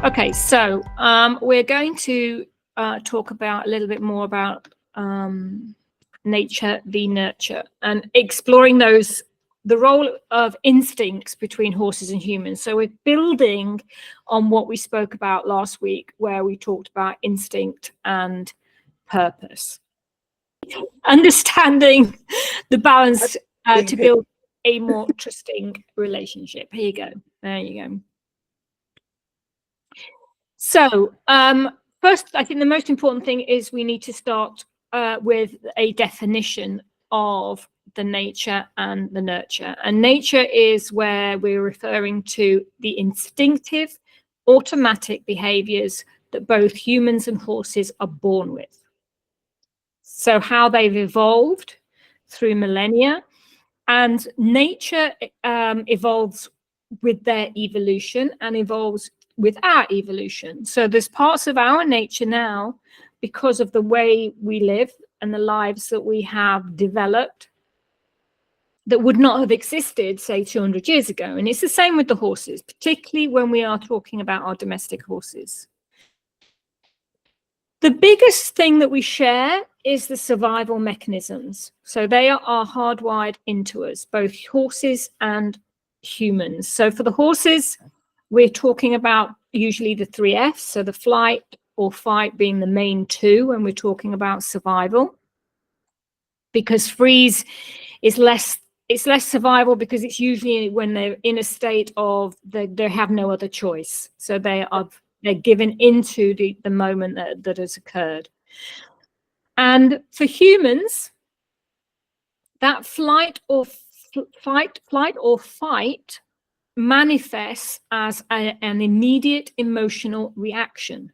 Okay, so we're going to talk about a little bit more about nature v nurture and exploring the role of instincts between horses and humans. So we're building on what we spoke about last week, where we talked about instinct and purpose. Understanding the balance to build a more trusting relationship. Here you go. There you go. So first, I think the most important thing is we need to start with a definition of the nature and the nurture. And nature is where we're referring to the instinctive, automatic behaviors that both humans and horses are born with. So how they've evolved through millennia, and nature evolves with their evolution and evolves with our evolution. So there's parts of our nature now, because of the way we live and the lives that we have developed, that would not have existed, say, 200 years ago. And it's the same with the horses, particularly when we are talking about our domestic horses. The biggest thing that we share is the survival mechanisms. So they are hardwired into us, both horses and humans. So for the horses, we're talking about usually the 3 F's, so the flight or fight being the main two when we're talking about survival. Because freeze is less survival, because it's usually when they're in a state of they have no other choice. So they're given into the moment that has occurred. And for humans, that flight or fight manifests as an immediate emotional reaction.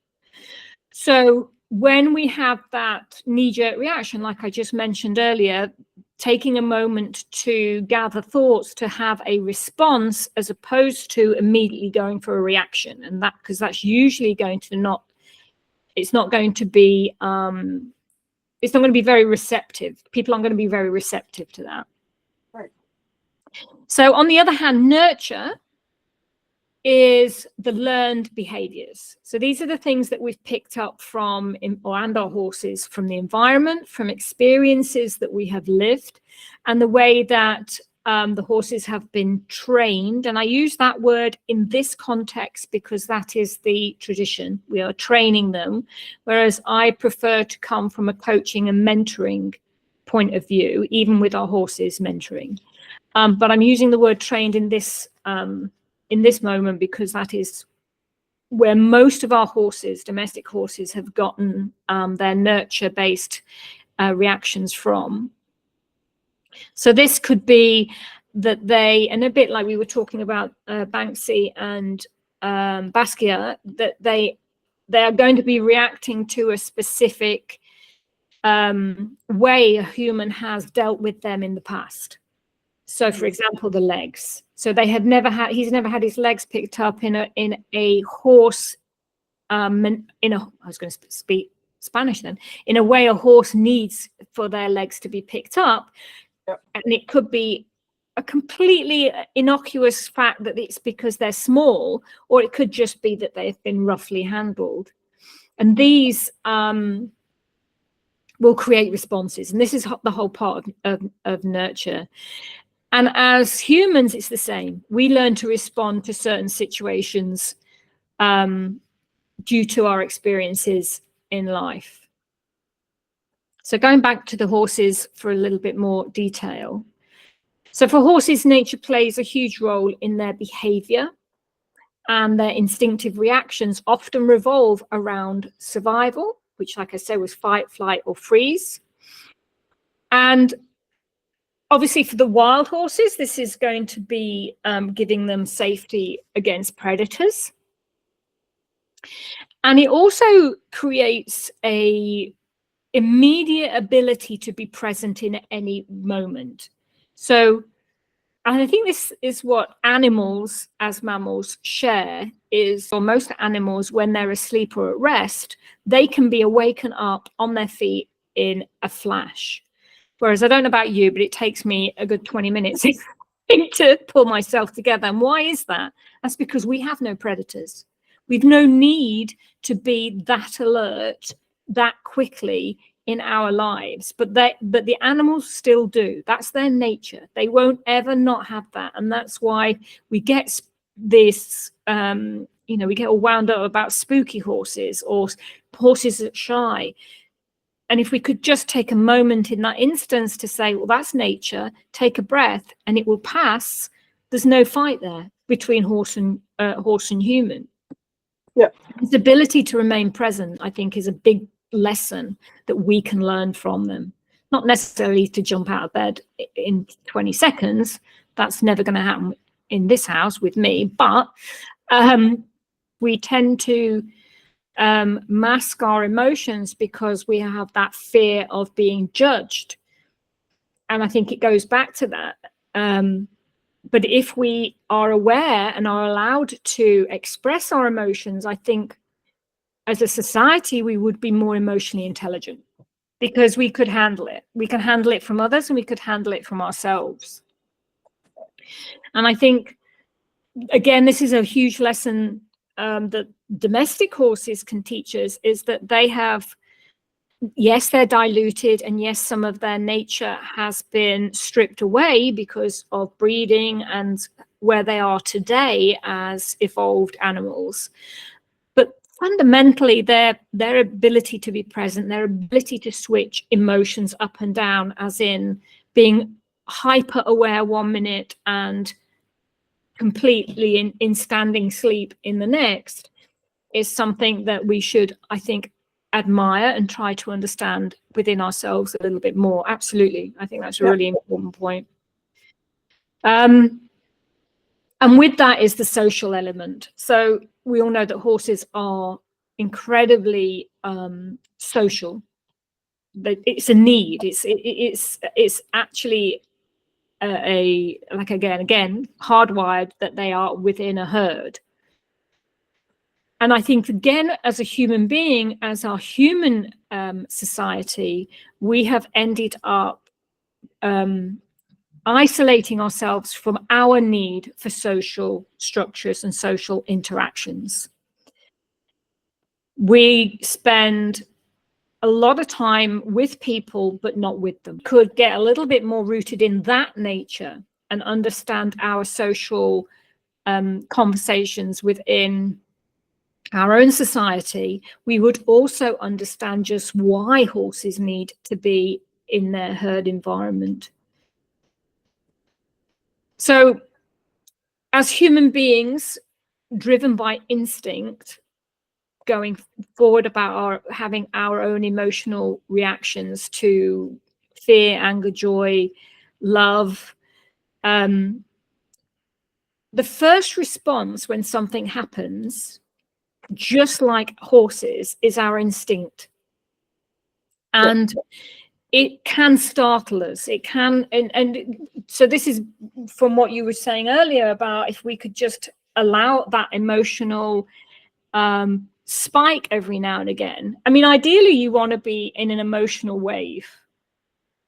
So when we have that knee-jerk reaction, like I just mentioned earlier, taking a moment to gather thoughts, to have a response, as opposed to immediately going for a reaction. And that, because that's usually going to it's not going to be very receptive. People aren't going to be very receptive to that. Right. So on the other hand, nurture is the learned behaviors. So these are the things that we've picked up from, and our horses, from the environment, from experiences that we have lived, and the way that the horses have been trained. And I use that word in this context because that is the tradition. We are training them, whereas I prefer to come from a coaching and mentoring point of view, even with our horses mentoring. But I'm using the word trained in this moment because that is where most of our horses, domestic horses, have gotten their nurture-based reactions from. So this could be that and a bit like we were talking about Banksy and Basquiat, that they are going to be reacting to a specific way a human has dealt with them in the past. So, for example, the legs. So he's never had his legs picked up in a horse. I was going to speak Spanish then. In a way, a horse needs for their legs to be picked up, and it could be a completely innocuous fact that it's because they're small, or it could just be that they've been roughly handled, and these will create responses. And this is the whole part of nurture. And as humans, it's the same. We learn to respond to certain situations due to our experiences in life. So going back to the horses for a little bit more detail. So for horses, nature plays a huge role in their behavior, and their instinctive reactions often revolve around survival, which, like I said, was fight, flight, or freeze. And obviously, for the wild horses, this is going to be giving them safety against predators. And it also creates an immediate ability to be present in any moment. So, and I think this is what animals, as mammals, share, is for most animals, when they're asleep or at rest, they can be awakened up on their feet in a flash. Whereas I don't know about you, but it takes me a good 20 minutes to pull myself together. And why is that? That's because we have no predators. We've no need to be that alert that quickly in our lives, but the animals still do. That's their nature. They won't ever not have that, and that's why we get this we get all wound up about spooky horses or horses that shy. And if we could just take a moment in that instance to say, well, that's nature, take a breath and it will pass. There's no fight there between horse and human. Yeah. His ability to remain present, I think, is a big lesson that we can learn from them. Not necessarily to jump out of bed in 20 seconds. That's never going to happen in this house with me. But we tend to mask our emotions because we have that fear of being judged. And I think it goes back to that. But if we are aware and are allowed to express our emotions, I think as a society, we would be more emotionally intelligent because we could handle it. We can handle it from others and we could handle it from ourselves. And I think, again, this is a huge lesson that domestic horses can teach us, is that they have, yes, they're diluted, and yes, some of their nature has been stripped away because of breeding and where they are today as evolved animals. But fundamentally, their ability to be present, their ability to switch emotions up and down, as in being hyper aware 1 minute and completely in standing sleep in the next, is something that we should, I think, admire and try to understand within ourselves a little bit more. Absolutely. I think that's a really important point. And with that is the social element. So we all know that horses are incredibly social. It's a need. It's actually like again hardwired that they are within a herd. And I think, again, as a human being, as our human society, we have ended up isolating ourselves from our need for social structures and social interactions. We spend a lot of time with people, but not with them. Could get a little bit more rooted in that nature and understand our social conversations within our own society. We would also understand just why horses need to be in their herd environment. So as human beings driven by instinct, going forward about having our own emotional reactions to fear, anger, joy, love, the first response when something happens, just like horses, is our instinct. And it can startle us. It can, and so this is from what you were saying earlier about if we could just allow that emotional spike every now and again. I mean, ideally, you want to be in an emotional wave,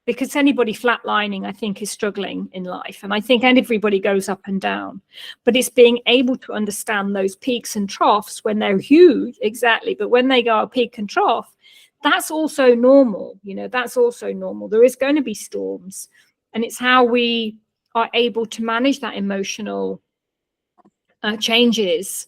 because anybody flatlining, I think, is struggling in life. And I think everybody goes up and down. But it's being able to understand those peaks and troughs when they're huge, exactly. But when they go peak and trough, that's also normal. You know, that's also normal. There is going to be storms. And it's how we are able to manage that emotional changes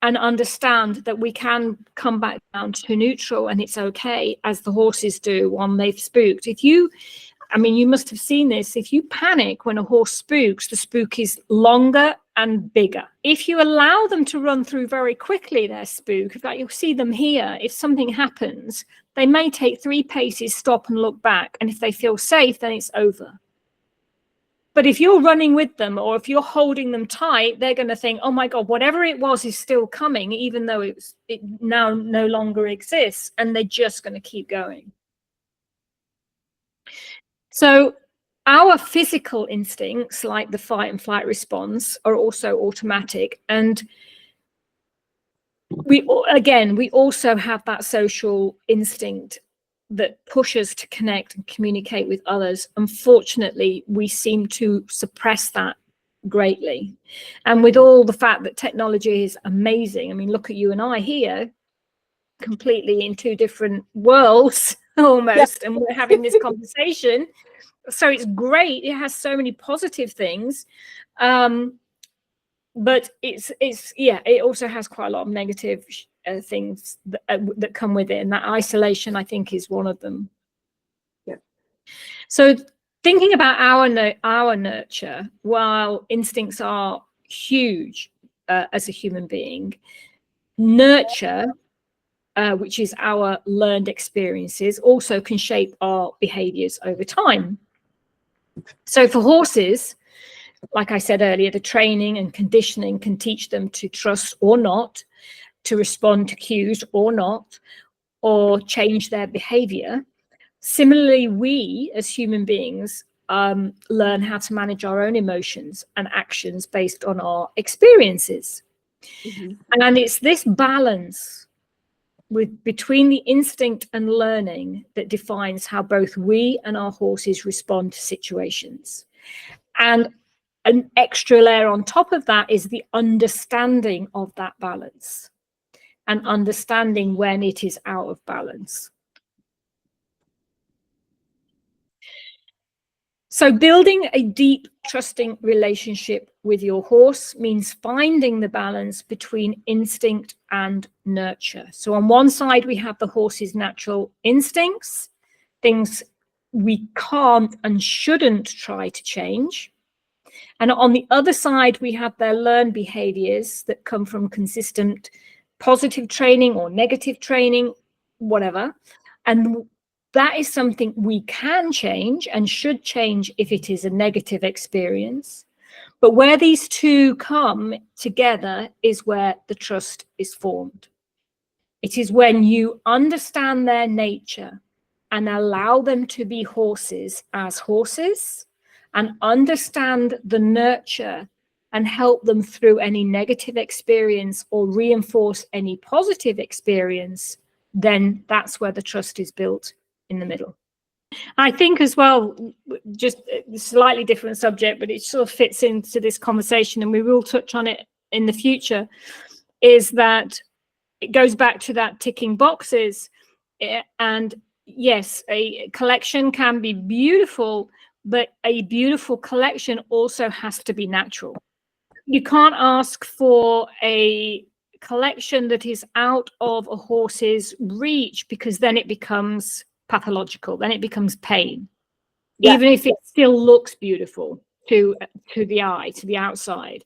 and understand that we can come back down to neutral and it's okay, as the horses do when they've spooked. I mean, you must have seen this. If you panic when a horse spooks, the spook is longer and bigger. If you allow them to run through very quickly their spook, in fact, you'll see them here. If something happens, they may take 3 paces, stop and look back. And if they feel safe, then it's over. But if you're running with them, or if you're holding them tight, they're going to think, oh my God, whatever it was is still coming, even though it now no longer exists. And they're just going to keep going. So our physical instincts, like the fight and flight response, are also automatic. And we also have that social instinct that pushes to connect and communicate with others. Unfortunately, we seem to suppress that greatly. And with all the fact that technology is amazing, I mean, look at you and I here, completely in two different worlds almost, and we're having this conversation. So it's great. It has so many positive things. But it also has quite a lot of negative things that come with it, and that isolation, I think, is one of them. Yeah. So thinking about our nurture, while instincts are huge as a human being, nurture, which is our learned experiences, also can shape our behaviors over time. So for horses, like I said earlier, the training and conditioning can teach them to trust or not, to respond to cues or not, or change their behavior. Similarly, we as human beings learn how to manage our own emotions and actions based on our experiences. And it's this balance between the instinct and learning that defines how both we and our horses respond to situations. And an extra layer on top of that is the understanding of that balance and understanding when it is out of balance. So building a deep, trusting relationship with your horse means finding the balance between instinct and nurture. So on one side, we have the horse's natural instincts, things we can't and shouldn't try to change. And on the other side, we have their learned behaviors that come from consistent positive training or negative training, whatever. And that is something we can change and should change if it is a negative experience. But where these two come together is where the trust is formed. It is when you understand their nature and allow them to be horses as horses, and understand the nurture and help them through any negative experience or reinforce any positive experience, then that's where the trust is built in the middle. I think as well, just a slightly different subject, but it sort of fits into this conversation, and we will touch on it in the future, is that it goes back to that ticking boxes. And yes, a collection can be beautiful, but a beautiful collection also has to be natural. You can't ask for a collection that is out of a horse's reach, because then it becomes pathological, then it becomes pain. Yeah. Even if it still looks beautiful to the eye, to the outside.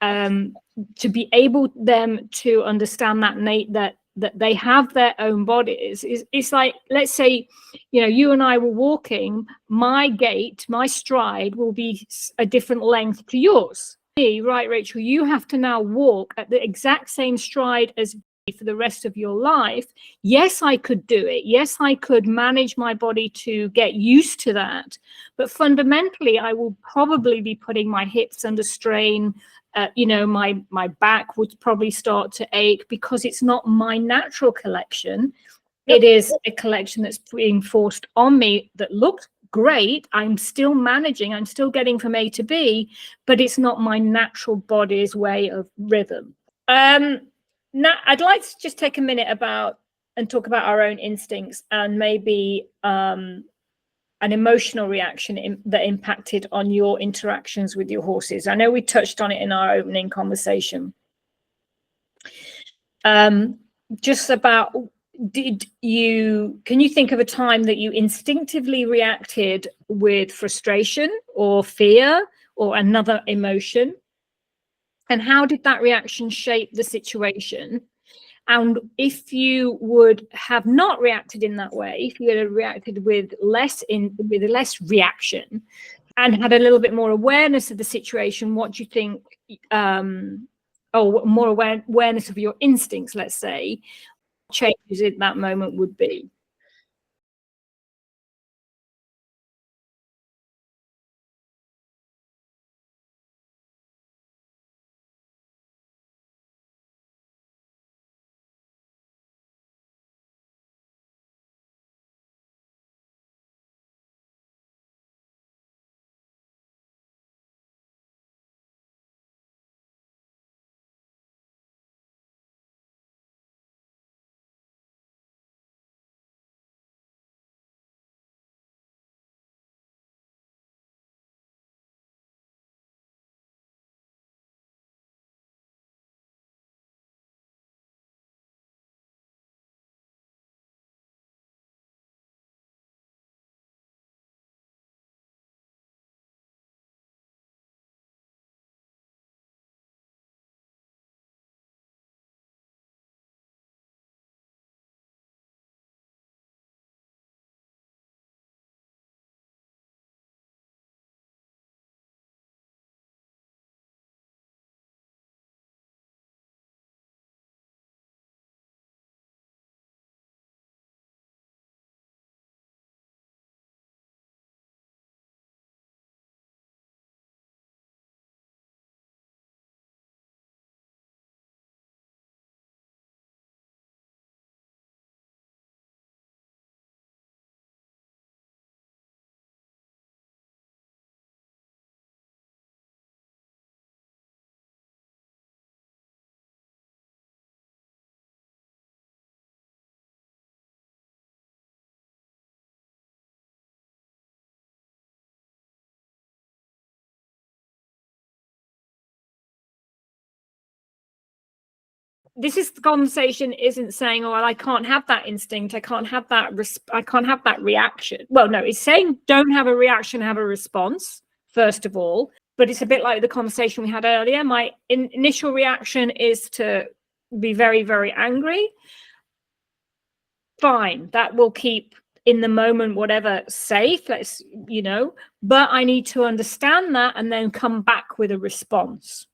To be able them to understand that they have their own bodies it's like, let's say, you and I were walking, my gait, my stride will be a different length to yours. Right, Rachel, you have to now walk at the exact same stride as me for the rest of your life. Yes, I could do it. Yes, I could manage my body to get used to that. But fundamentally, I will probably be putting my hips under strain. My back would probably start to ache, because it's not my natural collection. It is a collection that's being forced on me that looks great. I'm still managing, I'm still getting from A to B, but it's not my natural body's way of rhythm. Now I'd like to just take a minute and talk about our own instincts, and maybe an emotional reaction that impacted on your interactions with your horses. I know we touched on it in our opening conversation. Just about, can you think of a time that you instinctively reacted with frustration or fear or another emotion? And how did that reaction shape the situation? And if you would have not reacted in that way, if you had reacted with less reaction and had a little bit more awareness of the situation, what do you think, more awareness of your instincts, let's say, changes in that moment would be? this is the conversation isn't saying, oh, well, I can't have that instinct. I can't have that. I can't have that reaction. Well, no, it's saying don't have a reaction, have a response, first of all. But it's a bit like the conversation we had earlier. My initial reaction is to be very, very angry. Fine, that will keep in the moment whatever safe, let's, but I need to understand that and then come back with a response.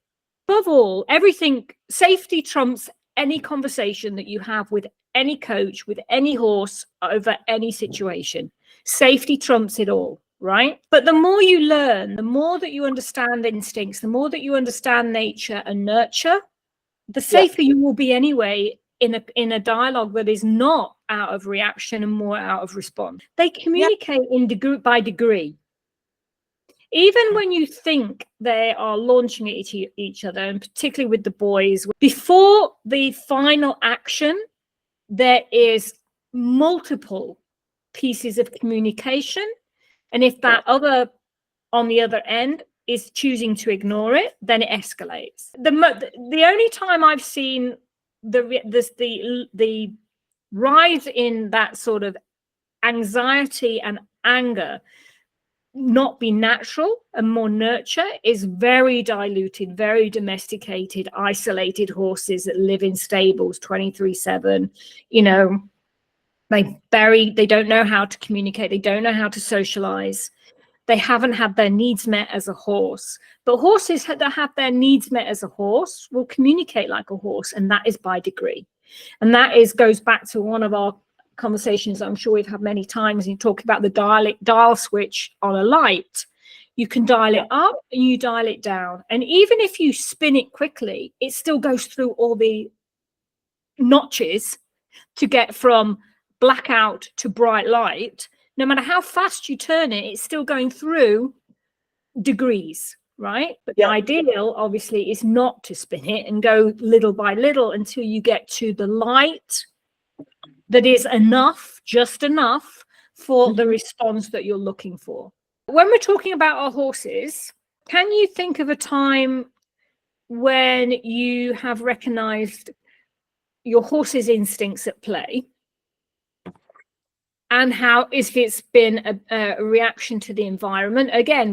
Above all, everything, safety trumps any conversation that you have with any coach, with any horse, over any situation. Safety trumps it all, right? But the more you learn, the more that you understand instincts, the more that you understand nature and nurture, the safer you will be anyway in a dialogue that is not out of reaction and more out of response. They communicate in by degree. Even when you think they are launching at each other, and particularly with the boys, before the final action, there is multiple pieces of communication. And if that other on the other end is choosing to ignore it, then it escalates. The only time I've seen the rise in that sort of anxiety and anger not be natural and more nurture is very diluted, very domesticated, isolated horses that live in stables 23/7. They don't know how to communicate, they don't know how to socialize, they haven't had their needs met as a horse. But horses that have their needs met as a horse will communicate like a horse, and that is by degree. And that goes back to one of our conversations I'm sure we've had many times, in talking about the dial switch on a light. You can dial it up and you dial it down, and even if you spin it quickly, it still goes through all the notches to get from blackout to bright light. No matter how fast you turn it, it's still going through degrees, right? But the ideal obviously is not to spin it and go little by little until you get to the light that is enough, just enough for the response that you're looking for. When we're talking about our horses, can you think of a time when you have recognized your horse's instincts at play, and how, if it's been a reaction to the environment? Again,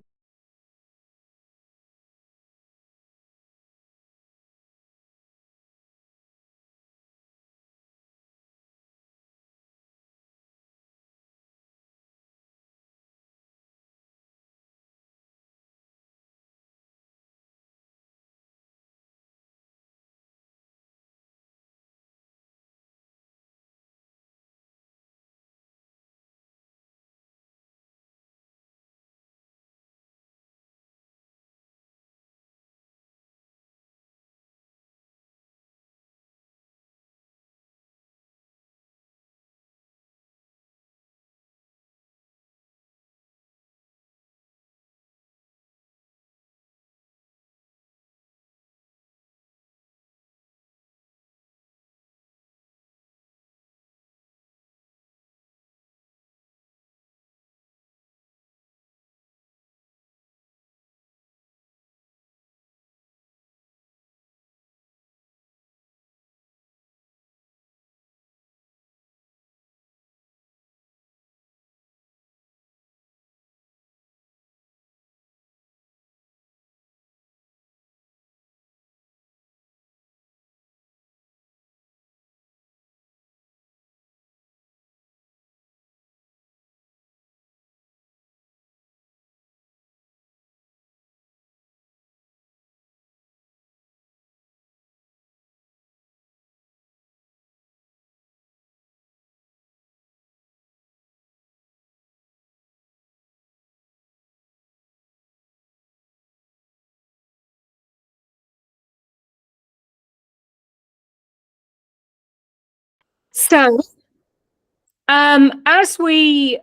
so as we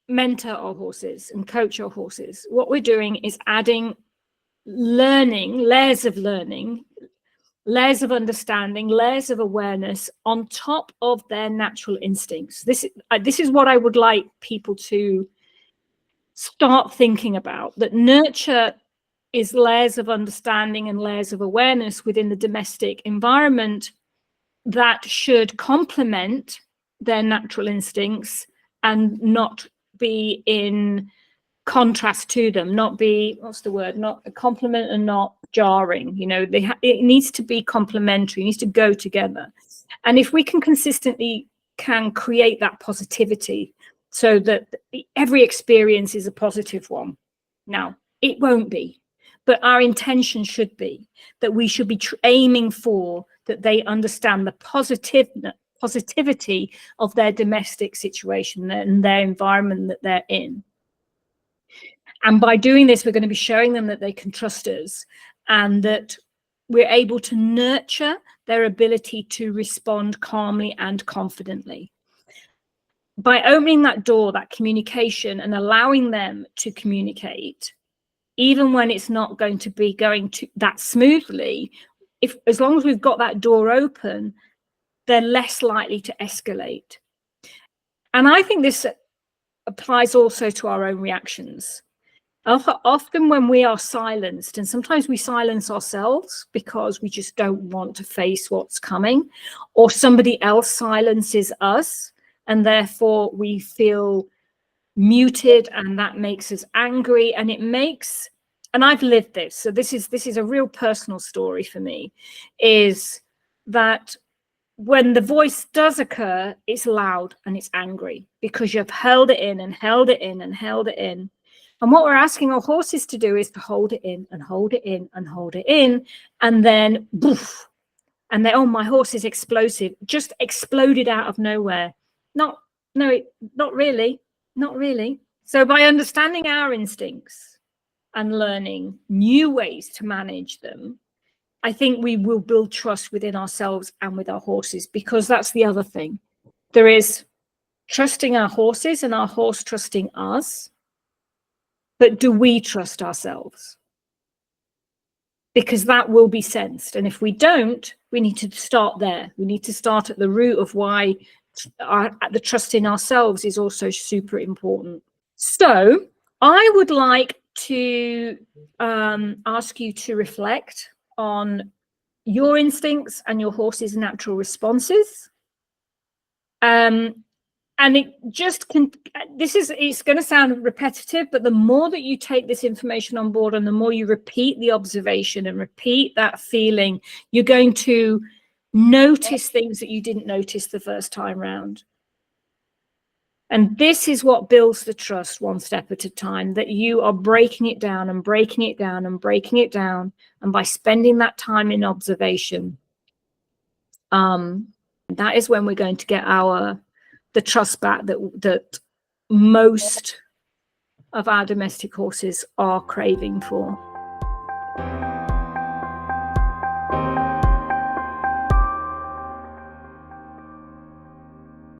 mentor our horses and coach our horses, what we're doing is adding layers of understanding, layers of awareness on top of their natural instincts. This is what I would like people to start thinking about, that nurture is layers of understanding and layers of awareness within the domestic environment that should complement their natural instincts and not be in contrast to them, not be, what's the word, not a complement and not jarring. You know, it needs to be complementary, it needs to go together. And if we can consistently create that positivity so that every experience is a positive one. Now, it won't be, but our intention should be that we should be aiming for that they understand the positivity of their domestic situation and their environment that they're in. And by doing this, we're going to be showing them that they can trust us and that we're able to nurture their ability to respond calmly and confidently. By opening that door, that communication, and allowing them to communicate, even when it's not going to be going that smoothly, as long as we've got that door open, they're less likely to escalate. And I think this applies also to our own reactions. Often when we are silenced, and sometimes we silence ourselves because we just don't want to face what's coming, or somebody else silences us, and therefore we feel muted, and that makes us angry, and and I've lived this, so this is a real personal story for me, is that when the voice does occur, it's loud and it's angry because you've held it in and held it in and held it in. And what we're asking our horses to do is to hold it in and hold it in and hold it in, and then boof, and then, oh, my horse is explosive, just exploded out of nowhere. Not really. So by understanding our instincts and learning new ways to manage them, I think we will build trust within ourselves and with our horses, because that's the other thing. There is trusting our horses and our horse trusting us. But do we trust ourselves? Because that will be sensed. And if we don't, we need to start there. We need to start at the root of why the trust in ourselves is also super important. So I would like to ask you to reflect on your instincts and your horse's natural responses. And it just it's going to sound repetitive, but the more that you take this information on board and the more you repeat the observation and repeat that feeling, you're going to notice things that you didn't notice the first time round. And this is what builds the trust one step at a time, that you are breaking it down and breaking it down and breaking it down. And by spending that time in observation, that is when we're going to get the trust back that most of our domestic horses are craving for.